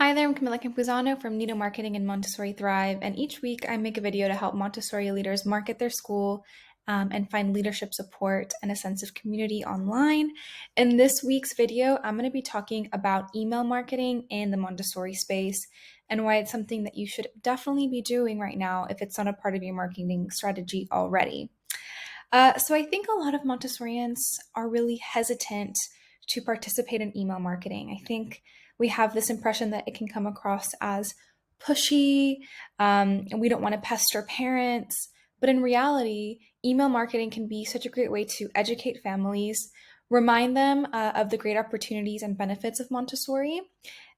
Hi there, I'm Camilla Campuzano from Nido Marketing and Montessori Thrive, and each week I make a video to help Montessori leaders market their school and find leadership support and a sense of community online. In this week's video, I'm going to be talking about email marketing in the Montessori space and why it's something that you should definitely be doing right now if it's not a part of your marketing strategy already. So I think a lot of Montessorians are really hesitant to participate in email marketing. I think we have this impression that it can come across as pushy, and we don't want to pester parents. But in reality, email marketing can be such a great way to educate families, remind them of the great opportunities and benefits of Montessori,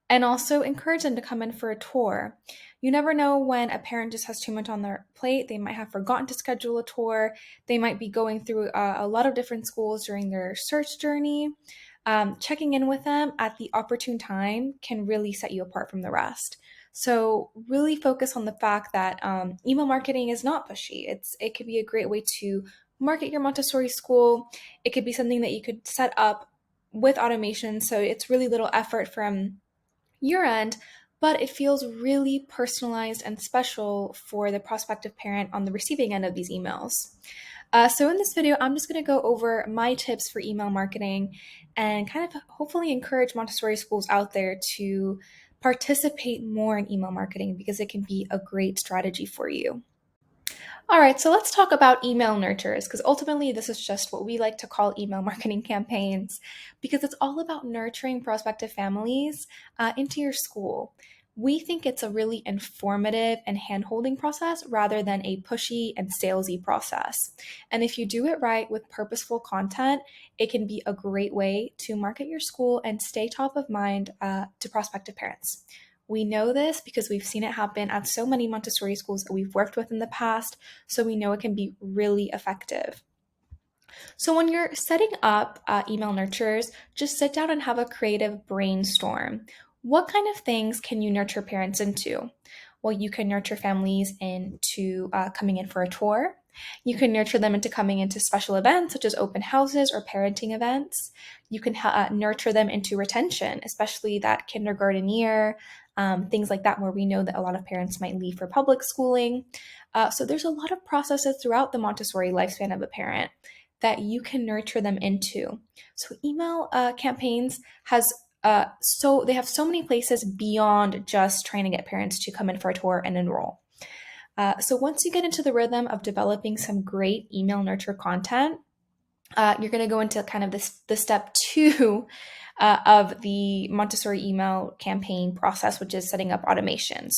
and also encourage them to come in for a tour. You never know when a parent just has too much on their plate. They might have forgotten to schedule a tour. They might be going through a lot of different schools during their search journey. Checking in with them at the opportune time can really set you apart from the rest. So really focus on the fact that email marketing is not pushy. It could be a great way to market your Montessori school. It could be something that you could set up with automation. So it's really little effort from your end, but it feels really personalized and special for the prospective parent on the receiving end of these emails. So in this video, I'm just going to go over my tips for email marketing and kind of hopefully encourage Montessori schools out there to participate more in email marketing because it can be a great strategy for you. All right, so let's talk about email nurtures because ultimately this is just what we like to call email marketing campaigns because it's all about nurturing prospective families into your school. We think it's a really informative and hand-holding process rather than a pushy and salesy process. And if you do it right with purposeful content, it can be a great way to market your school and stay top of mind to prospective parents. We know this because we've seen it happen at so many Montessori schools that we've worked with in the past, so we know it can be really effective. So when you're setting up email nurtures, just sit down and have a creative brainstorm. What kind of things can you nurture parents into? Well, you can nurture families into coming in for a tour. You can nurture them into coming into special events such as open houses or parenting events. You can nurture them into retention, especially that kindergarten year, things like that, where we know that a lot of parents might leave for public schooling. So there's a lot of processes throughout the Montessori lifespan of a parent that you can nurture them into. So email campaigns has they have so many places beyond just trying to get parents to come in for a tour and enroll. So once you get into the rhythm of developing some great email nurture content, you're going to go into kind of the step two of the Montessori email campaign process, which is setting up automations.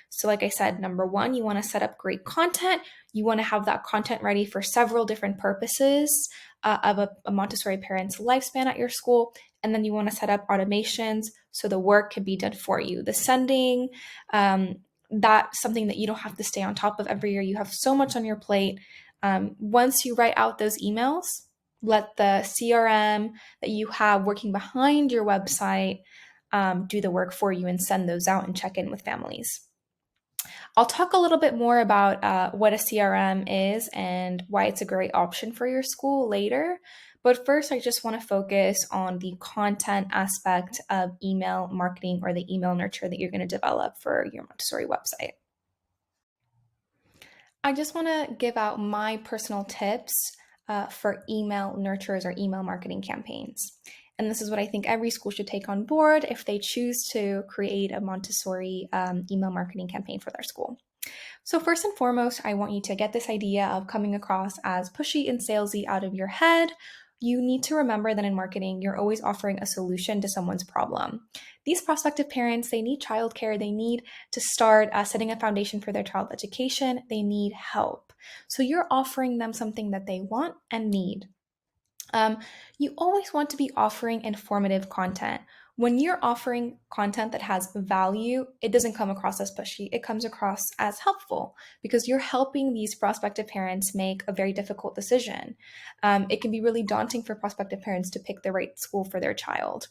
So like I said, number one, you want to set up great content. You want to have that content ready for several different purposes of a Montessori parent's lifespan at your school. And then you want to set up automations so the work can be done for you. The sending, that's something that you don't have to stay on top of every year. You have so much on your plate. Once you write out those emails, let the CRM that you have working behind your website do the work for you and send those out and check in with families. I'll talk a little bit more about what a CRM is and why it's a great option for your school later. But first, I just want to focus on the content aspect of email marketing or the email nurture that you're going to develop for your Montessori website. I just want to give out my personal tips for email nurtures or email marketing campaigns. And this is what I think every school should take on board if they choose to create a Montessori email marketing campaign for their school. So first and foremost, I want you to get this idea of coming across as pushy and salesy out of your head. You need to remember that in marketing, you're always offering a solution to someone's problem. These prospective parents, they need childcare. They need to start setting a foundation for their child's education. They need help. So you're offering them something that they want and need. You always want to be offering informative content. When you're offering content that has value, it doesn't come across as pushy. It comes across as helpful because you're helping these prospective parents make a very difficult decision. It can be really daunting for prospective parents to pick the right school for their child.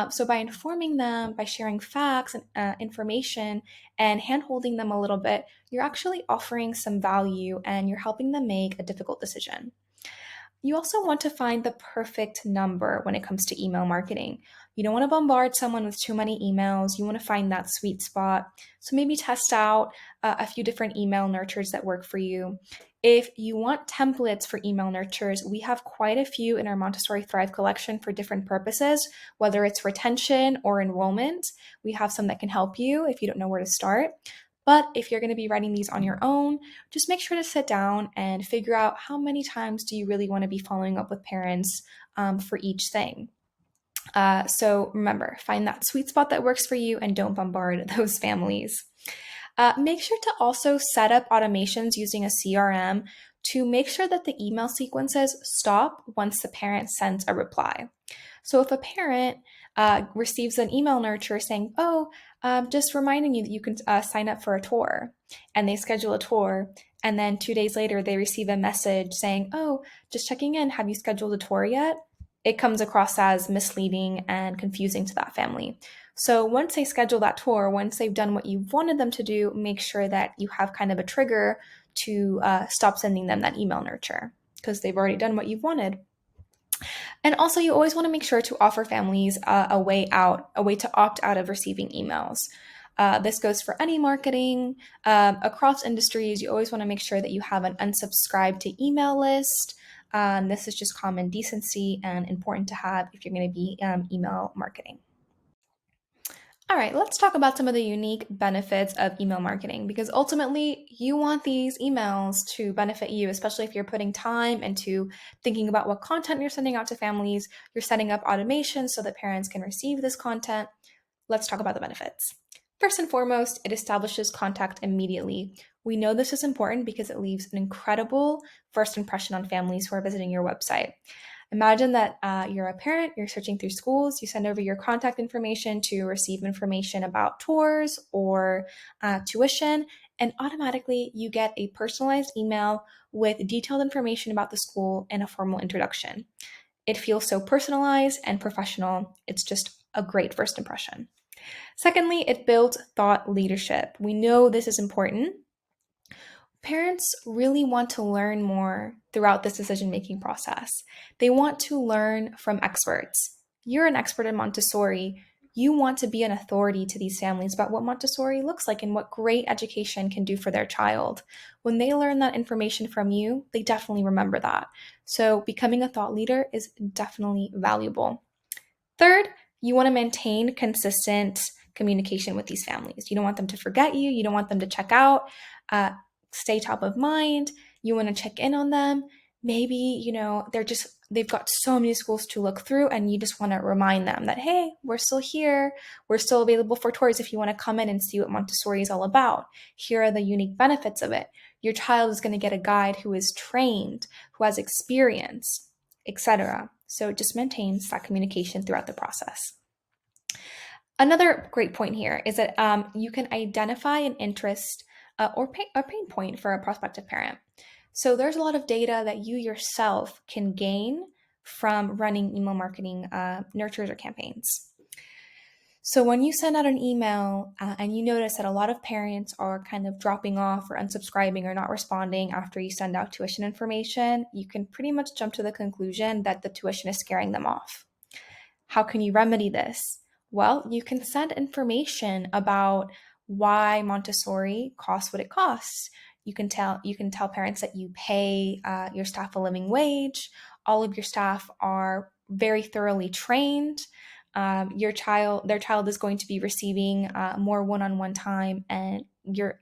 So by informing them, by sharing facts and information and hand-holding them a little bit, you're actually offering some value and you're helping them make a difficult decision. You also want to find the perfect number when it comes to email marketing. You don't want to bombard someone with too many emails. You want to find that sweet spot. So maybe test out a few different email nurtures that work for you. If you want templates for email nurtures, we have quite a few in our Montessori Thrive collection for different purposes, whether it's retention or enrollment. We have some that can help you if you don't know where to start. But if you're going to be writing these on your own, just make sure to sit down and figure out how many times do you really want to be following up with parents for each thing. So remember, find that sweet spot that works for you and don't bombard those families. Make sure to also set up automations using a CRM to make sure that the email sequences stop once the parent sends a reply. So if a parent receives an email nurture saying, oh, just reminding you that you can sign up for a tour, and they schedule a tour, and then 2 days later they receive a message saying, oh, just checking in, have you scheduled a tour yet? It comes across as misleading and confusing to that family. So once they schedule that tour, once they've done what you wanted them to do, make sure that you have kind of a trigger to stop sending them that email nurture because they've already done what you've wanted. And also, you always want to make sure to offer families a way out, a way to opt out of receiving emails. This goes for any marketing across industries. You always want to make sure that you have an unsubscribe to email list. This is just common decency and important to have if you're going to be email marketing. All right, let's talk about some of the unique benefits of email marketing because ultimately you want these emails to benefit you, especially if you're putting time into thinking about what content you're sending out to families. You're setting up automation so that parents can receive this content. Let's talk about the benefits. First and foremost, it establishes contact immediately. We know this is important because it leaves an incredible first impression on families who are visiting your website. Imagine that you're a parent, you're searching through schools, you send over your contact information to receive information about tours or tuition, and automatically you get a personalized email with detailed information about the school and a formal introduction. It feels so personalized and professional. It's just a great first impression. Secondly, it builds thought leadership. We know this is important. Parents really want to learn more throughout this decision-making process. They want to learn from experts. You're an expert in Montessori. You want to be an authority to these families about what Montessori looks like and what great education can do for their child. When they learn that information from you, they definitely remember that. So becoming a thought leader is definitely valuable. Third, you want to maintain consistent communication with these families. You don't want them to forget you. You don't want them to check out. Stay top of mind. You want to check in on them. Maybe, they've got so many schools to look through and you just want to remind them that, hey, we're still here. We're still available for tours if you want to come in and see what Montessori is all about. Here are the unique benefits of it. Your child is going to get a guide who is trained, who has experience, etc. So it just maintains that communication throughout the process. Another great point here is that you can identify an interest or pain point for a prospective parent. So there's a lot of data that you yourself can gain from running email marketing nurtures or campaigns. So when you send out an email and you notice that a lot of parents are kind of dropping off or unsubscribing or not responding after you send out tuition information, you can pretty much jump to the conclusion that the tuition is scaring them off. How can you remedy this? Well, you can send information about why Montessori costs what it costs. You can tell parents that you pay your staff a living wage. All of your staff are very thoroughly trained. Their child is going to be receiving more one-on-one time, and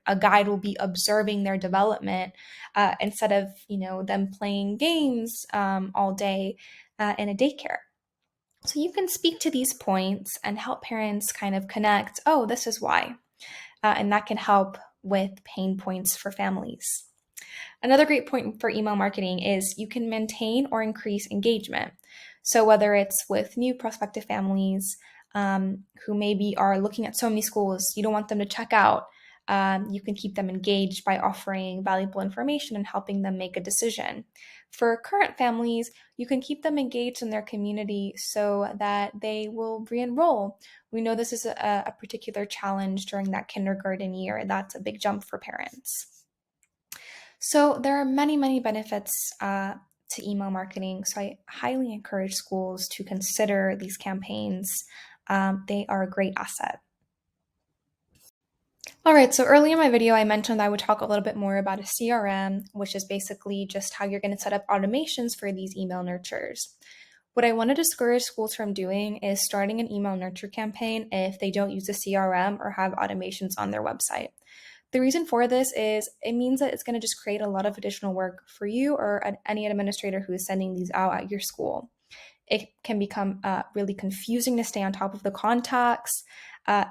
a guide will be observing their development instead of them playing games all day in a daycare. So you can speak to these points and help parents kind of connect, oh, this is why. And that can help with pain points for families. Another great point for email marketing is you can maintain or increase engagement. So whether it's with new prospective families who maybe are looking at so many schools, you don't want them to check out, you can keep them engaged by offering valuable information and helping them make a decision. For current families, you can keep them engaged in their community so that they will re-enroll. We know this is a particular challenge during that kindergarten year. That's a big jump for parents. So there are many, many benefits to email marketing. So I highly encourage schools to consider these campaigns. They are a great asset. All right, so early in my video, I mentioned I would talk a little bit more about a CRM, which is basically just how you're going to set up automations for these email nurtures. What I want to discourage schools from doing is starting an email nurture campaign if they don't use a CRM or have automations on their website. The reason for this is it means that it's going to just create a lot of additional work for you or any administrator who is sending these out at your school. It can become really confusing to stay on top of the contacts,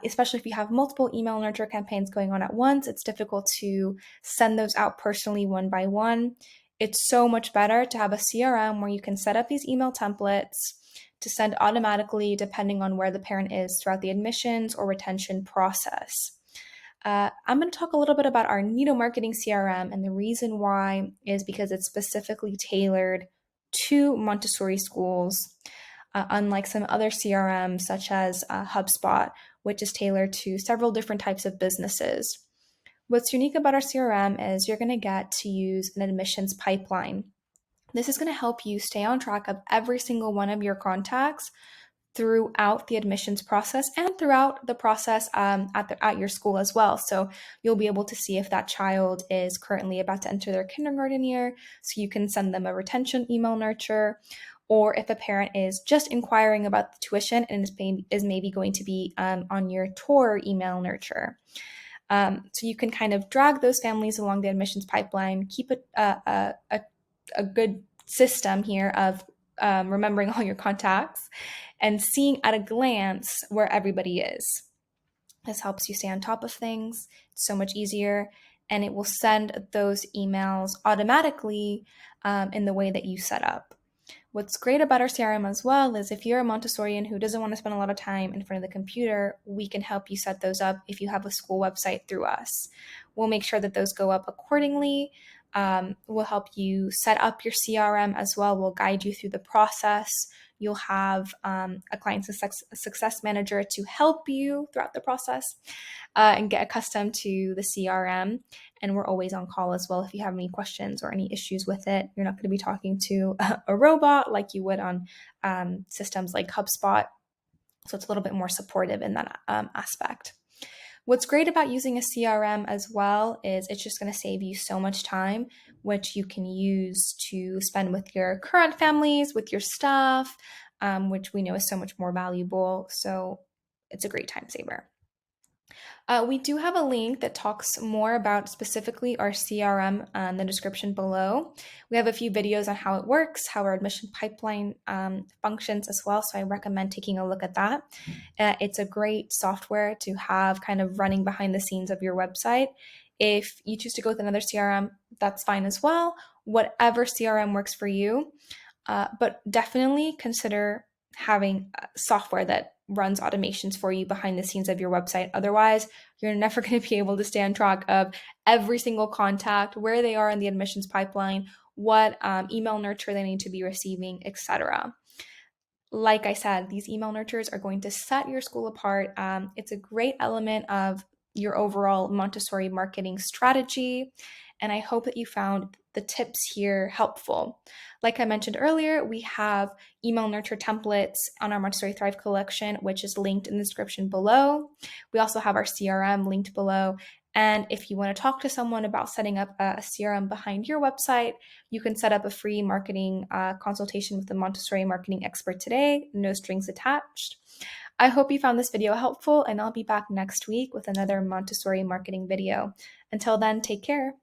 especially if you have multiple email nurture campaigns going on at once. It's difficult to send those out personally one by one. It's so much better to have a CRM where you can set up these email templates to send automatically depending on where the parent is throughout the admissions or retention process. I'm going to talk a little bit about our Nido Marketing CRM, and the reason why is because it's specifically tailored to Montessori schools, unlike some other CRMs such as HubSpot, which is tailored to several different types of businesses. What's unique about our CRM is you're going to get to use an admissions pipeline. This is going to help you stay on track of every single one of your contacts throughout the admissions process and throughout the process at your school as well. So you'll be able to see if that child is currently about to enter their kindergarten year, so you can send them a retention email nurture, or if a parent is just inquiring about the tuition and is maybe going to be on your tour email nurture. So you can kind of drag those families along the admissions pipeline, keep a good system here of remembering all your contacts and seeing at a glance where everybody is. This helps you stay on top of things. It's so much easier, and it will send those emails automatically in the way that you set up. What's great about our CRM as well is if you're a Montessorian who doesn't want to spend a lot of time in front of the computer, we can help you set those up if you have a school website through us. We'll make sure that those go up accordingly. We'll help you set up your CRM as well. We'll guide you through the process. You'll have a client success manager to help you throughout the process and get accustomed to the CRM. And we're always on call as well if you have any questions or any issues with it. You're not going to be talking to a robot like you would on systems like HubSpot. So it's a little bit more supportive in that aspect. What's great about using a CRM as well is it's just going to save you so much time, which you can use to spend with your current families, with your staff, which we know is so much more valuable. So it's a great time saver. We do have a link that talks more about specifically our CRM in the description below. We have a few videos on how it works, how our admission pipeline functions as well, so I recommend taking a look at that. It's a great software to have kind of running behind the scenes of your website. If you choose to go with another CRM, that's fine as well. Whatever CRM works for you, but definitely consider having software that runs automations for you behind the scenes of your website. Otherwise, you're never going to be able to stay on track of every single contact, where they are in the admissions pipeline, what email nurture they need to be receiving, etc. Like I said, these email nurtures are going to set your school apart. It's a great element of your overall Montessori marketing strategy, and I hope that you found the tips here helpful. Like I mentioned earlier, we have email nurture templates on our Montessori Thrive collection, which is linked in the description below. We also have our CRM linked below. And if you want to talk to someone about setting up a CRM behind your website, you can set up a free marketing consultation with a Montessori marketing expert today, no strings attached. I hope you found this video helpful, and I'll be back next week with another Montessori marketing video. Until then, take care.